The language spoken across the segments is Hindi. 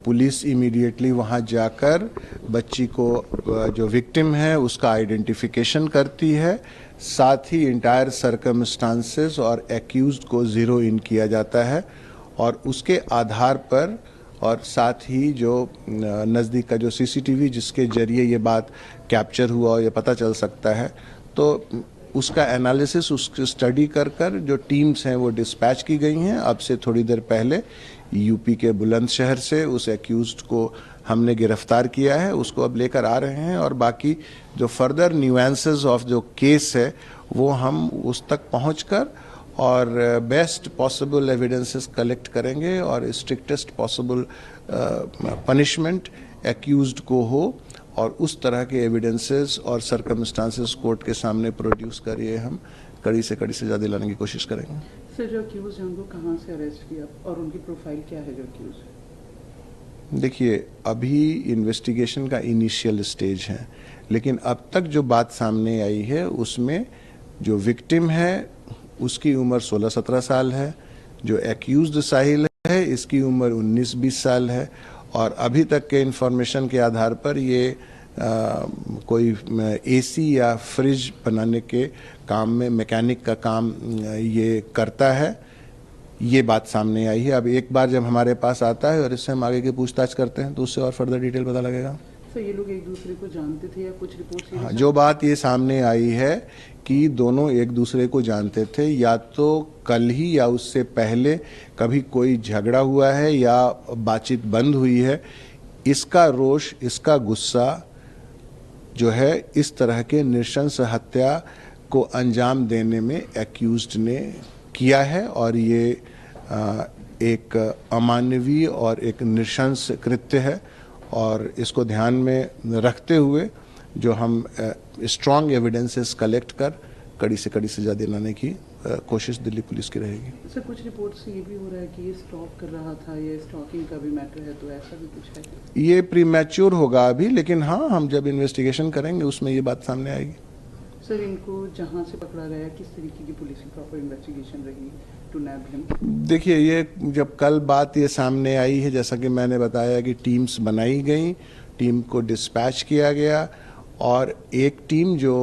पुलिस इमीडिएटली वहां जाकर बच्ची को जो विक्टिम है उसका आइडेंटिफिकेशन करती है, साथ ही इंटायर सर्कमस्टांसेस और एक्यूज्ड को ज़ीरो इन किया जाता है और उसके आधार पर और साथ ही जो नज़दीक का जो सीसीटीवी जिसके जरिए ये बात कैप्चर हुआ और ये पता चल सकता है, तो उसका एनालिसिस, उसकी स्टडी कर कर जो टीम्स हैं वो डिस्पैच की गई हैं। अब से थोड़ी देर पहले यूपी के बुलंदशहर से उस एक्यूज्ड को हमने गिरफ्तार किया है, उसको अब लेकर आ रहे हैं और बाकी जो फर्दर न्यूएंसेस ऑफ जो केस है वो हम उस तक पहुंचकर और बेस्ट पॉसिबल एविडेंसेस कलेक्ट करेंगे और स्ट्रिक्टेस्ट पॉसिबल पनिशमेंट एक्यूज्ड को हो और उस तरह के एविडेंसेस और सर्कमस्टांसेस कोर्ट के सामने प्रोड्यूस करिए हम कड़ी से कड़ी सजा दिलाने की कोशिश करेंगे। सर, जो अक्यूज हैं उनको कहाँ से अरेस्ट किया और उनकी प्रोफाइल क्या है जो अक्यूज है? देखिए, अभी इन्वेस्टिगेशन का इनिशियल स्टेज है, लेकिन अब तक जो बात सामने आई है उसमें जो विक्टिम है उसकी उम्र 16-17 साल है, जो एक्यूज्ड साहिल है इसकी उम्र 19-20 साल है और अभी तक के इंफॉर्मेशन के आधार पर ये कोई एसी या फ्रिज बनाने के काम में मैकेनिक का काम ये करता है, ये बात सामने आई है। अब एक बार जब हमारे पास आता है और इससे हम आगे की पूछताछ करते हैं तो उससे और फर्दर डिटेल पता लगेगा। सर, ये लोग एक दूसरे को जानते थे या कुछ रिपोर्ट्स? हाँ, जो बात ये सामने आई है कि दोनों एक दूसरे को जानते थे, या तो कल ही या उससे पहले कभी कोई झगड़ा हुआ है या बातचीत बंद हुई है। इसका रोष, इसका गुस्सा जो है इस तरह के नृशंस हत्या को अंजाम देने में एक्यूज्ड ने किया है और ये एक अमानवीय और एक नृशंस कृत्य है और इसको ध्यान में रखते हुए जो हम स्ट्रॉन्ग एविडेंसेस कलेक्ट कर कड़ी से कड़ी सजा दिलाने की कोशिश दिल्ली पुलिस की रहेगी। सर, कुछ रिपोर्ट से ये भी हो रहा है कि ये स्टॉक कर रहा था, ये स्टॉकिंग का भी मैटर है, तो ऐसा भी कुछ है? ये प्रीमैच्योर होगा अभी, लेकिन हाँ, हम जब इन्वेस्टिगेशन करेंगे उसमें ये बात सामने आएगी। सर, इनको जहाँ से पकड़ा गया किस तरीके की पुलिस की प्रॉपर इन्वेस्टिगेशन रही टू नैब हिम? देखिए, ये जब कल बात ये सामने आई है, जैसा कि मैंने बताया कि टीम्स बनाई गई, टीम को डिस्पैच किया गया और एक टीम जो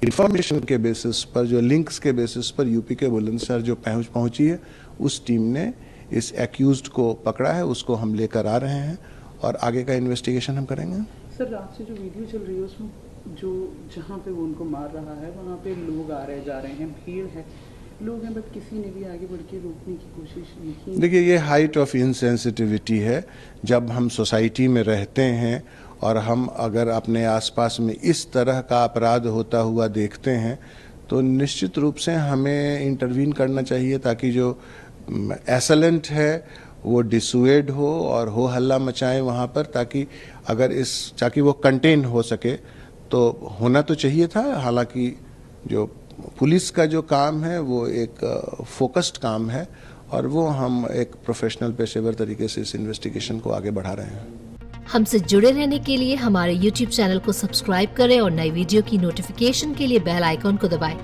इंफॉर्मेशन के बेसिस पर, जो लिंक्स के बेसिस पर यूपी के बुलंदशहर जो पहुंची है, उस टीम ने इस एक्यूज्ड को पकड़ा है, उसको हम लेकर आ रहे हैं और आगे का इन्वेस्टिगेशन हम करेंगे। सर, रात से जो वीडियो चल रही है उसमें जो जहाँ पे वो उनको मार रहा है वहाँ पे लोग आ रहे जा रहे हैं, भीड़ है, लोग हैं, बट किसी ने भी आगे बढ़ के रोकने की कोशिश नहीं की। देखिए, ये हाइट ऑफ इनसेंसिटिविटी है। जब हम सोसाइटी में रहते हैं और हम अगर अपने आसपास में इस तरह का अपराध होता हुआ देखते हैं तो निश्चित रूप से हमें इंटरवीन करना चाहिए ताकि जो एसलेंट है वो डिसुएड हो और हो हल्ला मचाएं वहाँ पर, ताकि वो कंटेन हो सके। तो होना तो चाहिए था। हालांकि जो पुलिस का जो काम है वो एक फोकस्ड काम है और वो हम एक प्रोफेशनल पेशेवर तरीके से इस इन्वेस्टिगेशन को आगे बढ़ा रहे हैं। हमसे जुड़े रहने के लिए हमारे YouTube चैनल को सब्सक्राइब करें और नई वीडियो की नोटिफिकेशन के लिए बेल आइकॉन को दबाएं।